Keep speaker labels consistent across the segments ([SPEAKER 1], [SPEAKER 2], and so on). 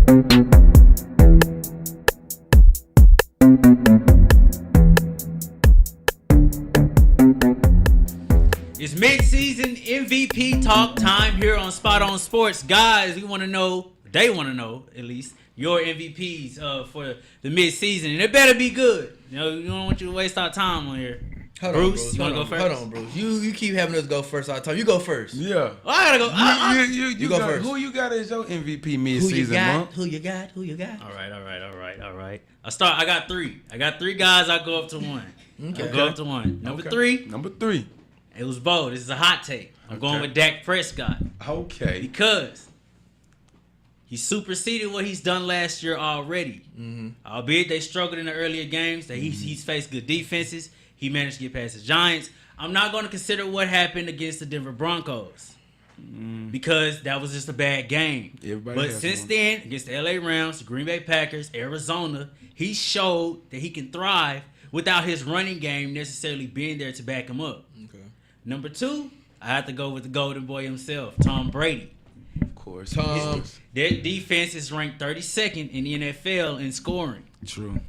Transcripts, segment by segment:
[SPEAKER 1] It's mid-season MVP talk time here on Spot On Sports. Guys, we want to know, they want to know at least, your MVPs for the mid-season. And it better be good. You know, we don't want you to waste our time on here. Bruce, you want to go first?
[SPEAKER 2] Hold on, Bruce. You keep having us go first all the time. You go first.
[SPEAKER 3] Yeah.
[SPEAKER 1] Oh, I gotta go.
[SPEAKER 3] You
[SPEAKER 2] go
[SPEAKER 3] got,
[SPEAKER 2] first.
[SPEAKER 3] Who you got as your MVP mid-season, month?
[SPEAKER 2] Who you got?
[SPEAKER 1] All right. I got three. I got three guys. I go up to one.
[SPEAKER 2] Okay.
[SPEAKER 1] I go up to one. Number three. It was bold. This is a hot take. I'm going with Dak Prescott.
[SPEAKER 3] Okay.
[SPEAKER 1] Because he superseded what he's done last year already. Mm-hmm. Albeit they struggled in the earlier games. That he's faced good defenses. He managed to get past the Giants. I'm not going to consider what happened against the Denver Broncos. Because that was just a bad game. But since then, against the LA Rams, the Green Bay Packers, Arizona, he showed that he can thrive without his running game necessarily being there to back him up. Okay. Number two, I have to go with the golden boy himself, Tom Brady.
[SPEAKER 3] Of course.
[SPEAKER 1] Their defense is ranked 32nd in the NFL in scoring.
[SPEAKER 3] True.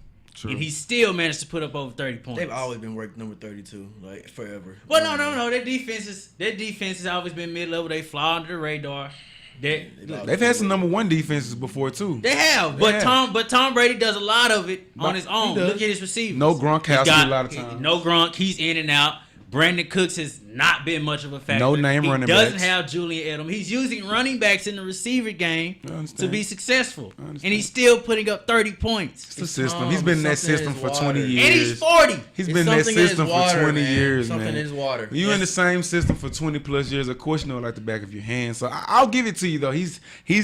[SPEAKER 1] And he still managed to put up over 30 points.
[SPEAKER 2] They've always been ranked number 32, like forever.
[SPEAKER 1] Well, no. Their defense has always been mid-level. They fly under the radar.
[SPEAKER 3] They've had some number one defenses before too.
[SPEAKER 1] They have, but Tom Brady does a lot of it on his own. Look at his receivers.
[SPEAKER 3] No Gronkowski a lot of times.
[SPEAKER 1] No Gronk. He's in and out. Brandon Cooks has not been much of a factor.
[SPEAKER 3] No name running backs.
[SPEAKER 1] He doesn't have Julian Edelman. He's using running backs in the receiver game to be successful. And he's still putting up 30 points.
[SPEAKER 3] It's the system. He's been in that system for 20 years.
[SPEAKER 1] And he's 40.
[SPEAKER 3] He's been in that system for 20 years, man.
[SPEAKER 2] Something in his water.
[SPEAKER 3] When you're in the same system for 20 plus years, of course you know like the back of your hand. So I'll give it to you though. He's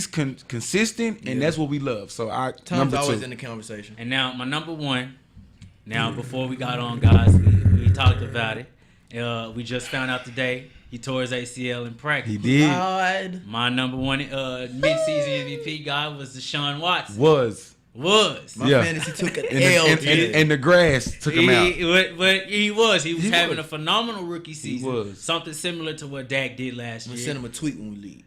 [SPEAKER 3] consistent, and that's what we love. So
[SPEAKER 2] Tom's always in the conversation.
[SPEAKER 1] And now my number one. Now before we got on, guys, we talked about it. We just found out today he tore his ACL in practice.
[SPEAKER 3] He did.
[SPEAKER 2] God.
[SPEAKER 1] My number one mid-season MVP guy was Deshaun Watson.
[SPEAKER 3] Was.
[SPEAKER 2] My fantasy took an L.
[SPEAKER 3] And the grass took him out.
[SPEAKER 1] But he was having a phenomenal rookie season.
[SPEAKER 3] He was.
[SPEAKER 1] Something similar to what Dak did last year.
[SPEAKER 2] We'll send him a tweet when we leave.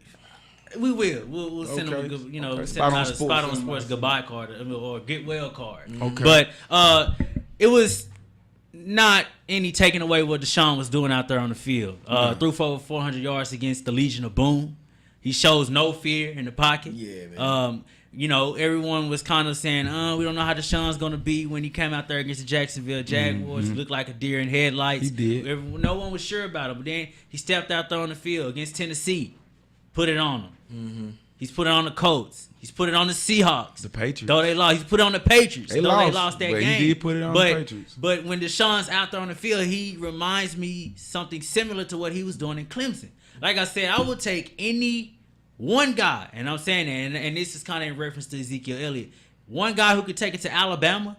[SPEAKER 1] We will. We'll send him a good, send him out a Spot on Sports goodbye card or get well card.
[SPEAKER 3] Okay.
[SPEAKER 1] But it was not any taking away what Deshaun was doing out there on the field. Threw for over 400 yards against the Legion of Boom. He shows no fear in the pocket.
[SPEAKER 2] Yeah, man.
[SPEAKER 1] Everyone was kind of saying, we don't know how Deshaun's going to be when he came out there against the Jacksonville Jaguars. He looked like a deer in headlights.
[SPEAKER 3] He did.
[SPEAKER 1] No one was sure about him. But then he stepped out there on the field against Tennessee, put it on him. Mm-hmm. He's put it on the Colts. He's put it on the Seahawks.
[SPEAKER 3] The Patriots.
[SPEAKER 1] Though they lost. He's put it on the Patriots.
[SPEAKER 3] They
[SPEAKER 1] lost that
[SPEAKER 3] but
[SPEAKER 1] game.
[SPEAKER 3] He did put it on the Patriots.
[SPEAKER 1] But when Deshaun's out there on the field, he reminds me something similar to what he was doing in Clemson. Like I said, I would take any one guy, and I'm saying that, and this is kind of in reference to Ezekiel Elliott. One guy who could take it to Alabama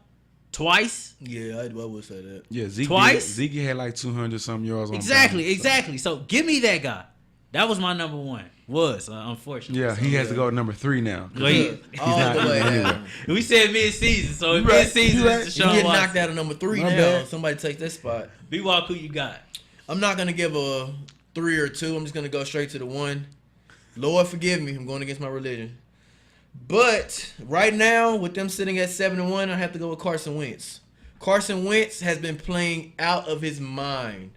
[SPEAKER 1] twice.
[SPEAKER 2] Yeah, I would say that.
[SPEAKER 3] Yeah, Zeke had like 200-something yards on
[SPEAKER 1] Exactly. So give me that guy. That was my number one. Unfortunately.
[SPEAKER 3] Yeah, he has to go to number 3 now.
[SPEAKER 1] He's
[SPEAKER 2] not
[SPEAKER 3] anywhere.
[SPEAKER 1] We said mid-season, so mid-season is Deshaun
[SPEAKER 2] You get
[SPEAKER 1] Watson.
[SPEAKER 2] knocked out at number 3 now.
[SPEAKER 3] Bad.
[SPEAKER 2] Somebody take that spot.
[SPEAKER 1] B-Walk, who you got?
[SPEAKER 2] I'm not going to give a 3 or 2. I'm just going to go straight to the 1. Lord forgive me. I'm going against my religion. But right now, with them sitting at 7-1, I have to go with Carson Wentz. Carson Wentz has been playing out of his mind.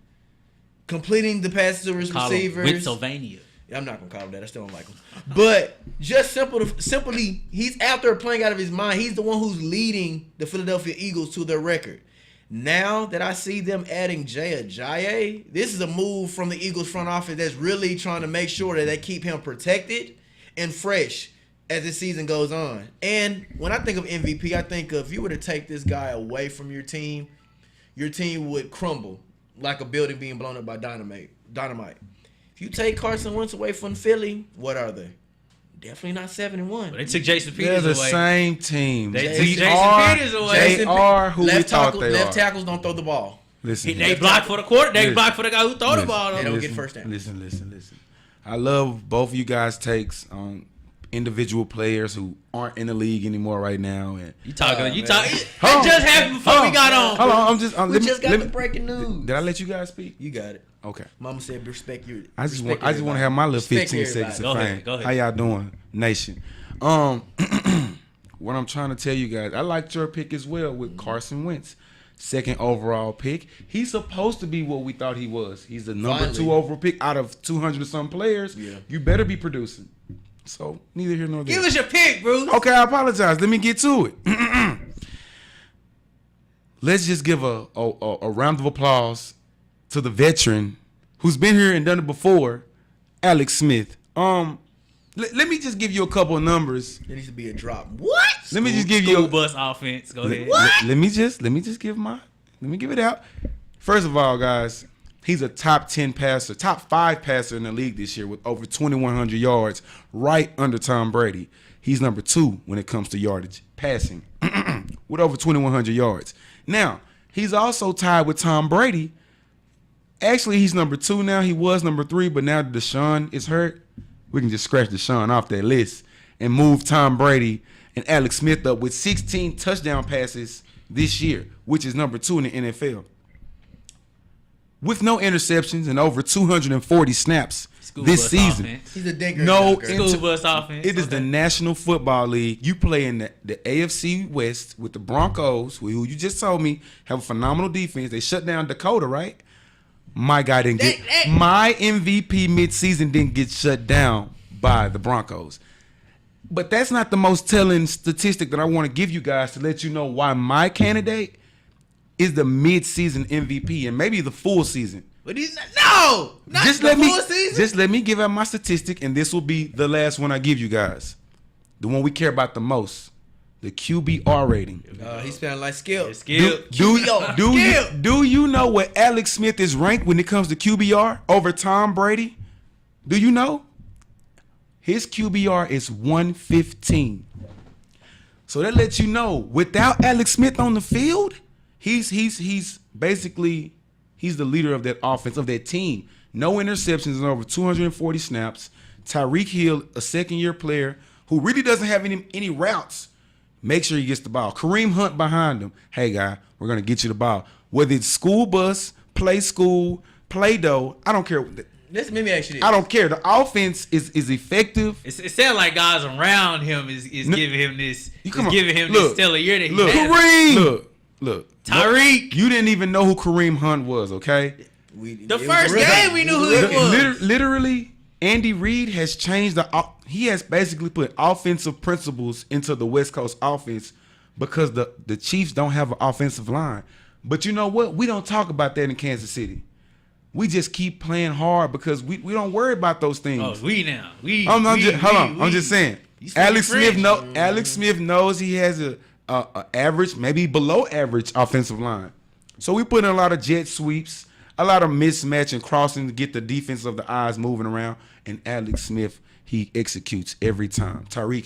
[SPEAKER 2] Completing the passes to his receivers.
[SPEAKER 1] Pennsylvania.
[SPEAKER 2] I'm not gonna call him that. I still don't like him. But just simply, he's out there playing out of his mind. He's the one who's leading the Philadelphia Eagles to their record. Now that I see them adding Jay Ajayi, this is a move from the Eagles front office that's really trying to make sure that they keep him protected and fresh as the season goes on. And when I think of MVP, I think of if you were to take this guy away from your team would crumble like a building being blown up by dynamite. If you take Carson Wentz away from Philly, what are they? Definitely not 7-1.
[SPEAKER 1] Well, they took Jason Peters away.
[SPEAKER 3] They're the same team.
[SPEAKER 1] They took Jason Peters away.
[SPEAKER 3] They are who we thought they are.
[SPEAKER 2] Left tackles don't throw the ball.
[SPEAKER 3] Listen,
[SPEAKER 1] they block for the quarter. They block for the guy who throw the ball.
[SPEAKER 2] They don't get first down.
[SPEAKER 3] Listen. I love both of you guys' takes on individual players who aren't in the league anymore right now. And
[SPEAKER 1] you talking? It just happened before we got on.
[SPEAKER 3] Hold on,
[SPEAKER 2] we just got the breaking news.
[SPEAKER 3] Did I let you guys speak?
[SPEAKER 2] You got it.
[SPEAKER 3] Okay.
[SPEAKER 2] Mama said respect you.
[SPEAKER 3] I just want to have my little 15 seconds of fame.
[SPEAKER 1] Go ahead.
[SPEAKER 3] How y'all doing, nation? what I'm trying to tell you guys, I liked your pick as well with Carson Wentz. 2nd overall pick. He's supposed to be what we thought he was. He's the number 2 overall pick out of 200 some players. Yeah. You better be producing. So, neither here nor there.
[SPEAKER 1] Give us your pick, Bruce.
[SPEAKER 3] Okay, I apologize. Let me get to it. Let's just give a round of applause to the veteran who's been here and done it before, Alex Smith. Let me just give you a couple of numbers.
[SPEAKER 2] There needs to be a drop. What?
[SPEAKER 3] Let me just give you
[SPEAKER 1] a bus offense. Go ahead.
[SPEAKER 2] What?
[SPEAKER 3] Let me just give it out. First of all, guys, he's a top 10 passer, top 5 passer in the league this year with over 2,100 yards, right under Tom Brady. He's number 2 when it comes to yardage passing, with over 2,100 yards. Now, he's also tied with Tom Brady. Actually, he's number 2 now. He was number 3, but now that Deshaun is hurt, we can just scratch Deshaun off that list and move Tom Brady and Alex Smith up with 16 touchdown passes this year, which is number 2 in the NFL. With no interceptions and over 240 snaps this season.
[SPEAKER 1] Offense.
[SPEAKER 2] He's a dinker.
[SPEAKER 1] School bus offense.
[SPEAKER 3] It is the National Football League. You play in the AFC West with the Broncos, who you just told me have a phenomenal defense. They shut down Dakota, right? My guy didn't get my MVP midseason didn't get shut down by the Broncos. But that's not the most telling statistic that I want to give you guys to let you know why my candidate is the midseason MVP and maybe the full season.
[SPEAKER 1] But he's not
[SPEAKER 3] Just
[SPEAKER 1] the full season.
[SPEAKER 3] Just let me give out my statistic, and this will be the last one I give you guys. The one we care about the most. The QBR rating.
[SPEAKER 2] He's spelling like skill.
[SPEAKER 3] Do you know what Alex Smith is ranked when it comes to QBR over Tom Brady? Do you know? His QBR is 115. So that lets you know without Alex Smith on the field, he's basically the leader of that offense, of that team. No interceptions and over 240 snaps. Tyreek Hill, a second-year player who really doesn't have any routes. Make sure he gets the ball. Kareem Hunt behind him. Hey, guy, we're going to get you the ball. Whether it's school bus, play school, play dough, I don't care.
[SPEAKER 2] Let me ask you this.
[SPEAKER 3] I don't care. The offense is effective.
[SPEAKER 1] It sounds like guys around him is giving him this. This stellar year that he had.
[SPEAKER 3] Kareem. Look.
[SPEAKER 1] Tyreek.
[SPEAKER 3] You didn't even know who Kareem Hunt was, okay?
[SPEAKER 1] The first game we knew who he was.
[SPEAKER 3] Literally, Andy Reid has changed he has basically put offensive principles into the West Coast offense because the Chiefs don't have an offensive line. But you know what? We don't talk about that in Kansas City. We just keep playing hard because we don't worry about those things.
[SPEAKER 1] Oh,
[SPEAKER 3] I'm just saying. Alex Smith knows he has a average, maybe below average offensive line. So we put in a lot of jet sweeps, a lot of mismatch and crossing to get the defense of the eyes moving around. And Alex Smith, he executes every time. Tyreek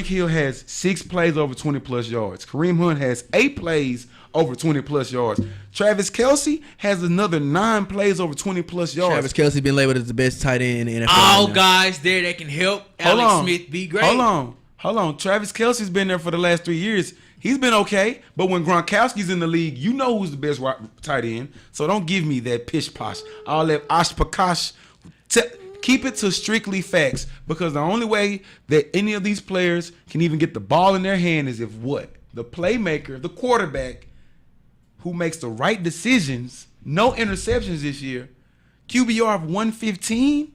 [SPEAKER 3] Hill has 6 plays over 20-plus yards. Kareem Hunt has 8 plays over 20-plus yards. Travis Kelce has another 9 plays over 20-plus yards.
[SPEAKER 2] Travis Kelce been labeled as the best tight end in the NFL.
[SPEAKER 1] All guys there that can help Alex Smith be great.
[SPEAKER 3] Hold on. Travis Kelce's been there for the last 3 years. He's been okay, but when Gronkowski's in the league, you know who's the best tight end. So don't give me that pish-posh. All that osh-pakosh. Keep it to strictly facts, because the only way that any of these players can even get the ball in their hand is if what? The playmaker, the quarterback, who makes the right decisions, no interceptions this year, QBR of 115,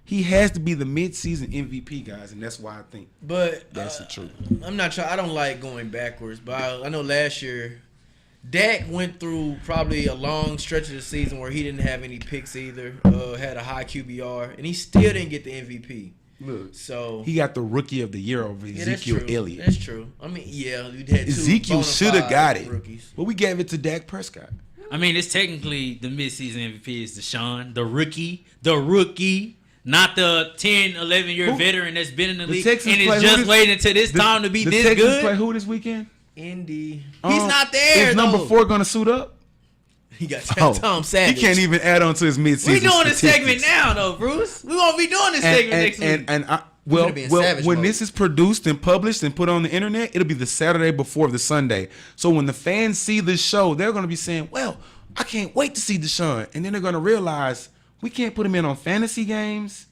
[SPEAKER 3] he has to be the midseason MVP, guys, and that's why I think that's the truth.
[SPEAKER 2] I don't like going backwards, but I know last year Dak went through probably a long stretch of the season where he didn't have any picks either, had a high QBR, and he still didn't get the MVP.
[SPEAKER 3] Look,
[SPEAKER 2] so
[SPEAKER 3] he got the Rookie of the Year over Ezekiel Elliott.
[SPEAKER 2] That's true. I mean, yeah, you had
[SPEAKER 3] Ezekiel should have got it,
[SPEAKER 2] rookies.
[SPEAKER 3] But we gave it to Dak Prescott.
[SPEAKER 1] I mean, it's technically the midseason MVP is Deshaun, the rookie. Not the 10, 11-year veteran that's been in the league and is just waiting until this time to be this good. The
[SPEAKER 3] Texans play who this weekend?
[SPEAKER 2] Indy.
[SPEAKER 1] He's not there,
[SPEAKER 3] Is number 4 going to suit up?
[SPEAKER 2] He got Tom Savage.
[SPEAKER 3] He can't even add on to his midseason.
[SPEAKER 1] We doing this segment now, though, Bruce. We won't be doing this segment next week.
[SPEAKER 3] When this is produced and published and put on the internet, it'll be the Saturday before the Sunday. So when the fans see this show, they're going to be saying, well, I can't wait to see Deshaun. And then they're going to realize we can't put him in on fantasy games.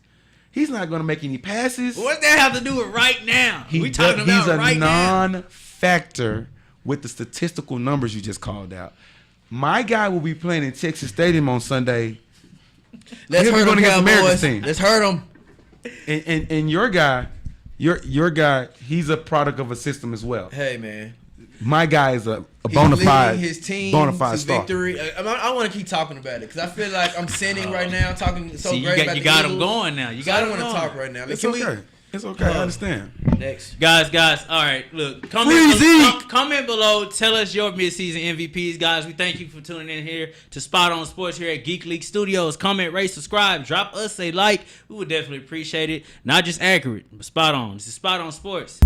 [SPEAKER 3] He's not going to make any passes.
[SPEAKER 1] What that have to do with right now? We talking about
[SPEAKER 3] He's a
[SPEAKER 1] right now.
[SPEAKER 3] non-factor with the statistical numbers you just called out. My guy will be playing in Texas Stadium on Sunday.
[SPEAKER 2] Let's hurt him, Cowboys. Let's hurt him.
[SPEAKER 3] And your guy, your guy, he's a product of a system as well.
[SPEAKER 2] Hey, man.
[SPEAKER 3] My guy is a bona fide,
[SPEAKER 2] his team
[SPEAKER 3] bona fide
[SPEAKER 2] to
[SPEAKER 3] star.
[SPEAKER 2] victory. I want to keep talking about it because I feel like I'm sinning right now, talking so
[SPEAKER 1] See,
[SPEAKER 2] great about
[SPEAKER 1] you
[SPEAKER 2] the
[SPEAKER 1] got
[SPEAKER 2] Eagles.
[SPEAKER 1] him going now. You
[SPEAKER 2] So I
[SPEAKER 1] got
[SPEAKER 2] don't
[SPEAKER 1] him
[SPEAKER 2] want to
[SPEAKER 1] going.
[SPEAKER 2] talk right now.
[SPEAKER 3] It's okay. It's okay. I understand.
[SPEAKER 2] Next.
[SPEAKER 1] Guys, all right. Look, comment below. Tell us your midseason MVPs, guys. We thank you for tuning in here to Spot On Sports here at Geek League Studios. Comment, rate, subscribe, drop us a like. We would definitely appreciate it. Not just accurate, but spot on. This is Spot On Sports.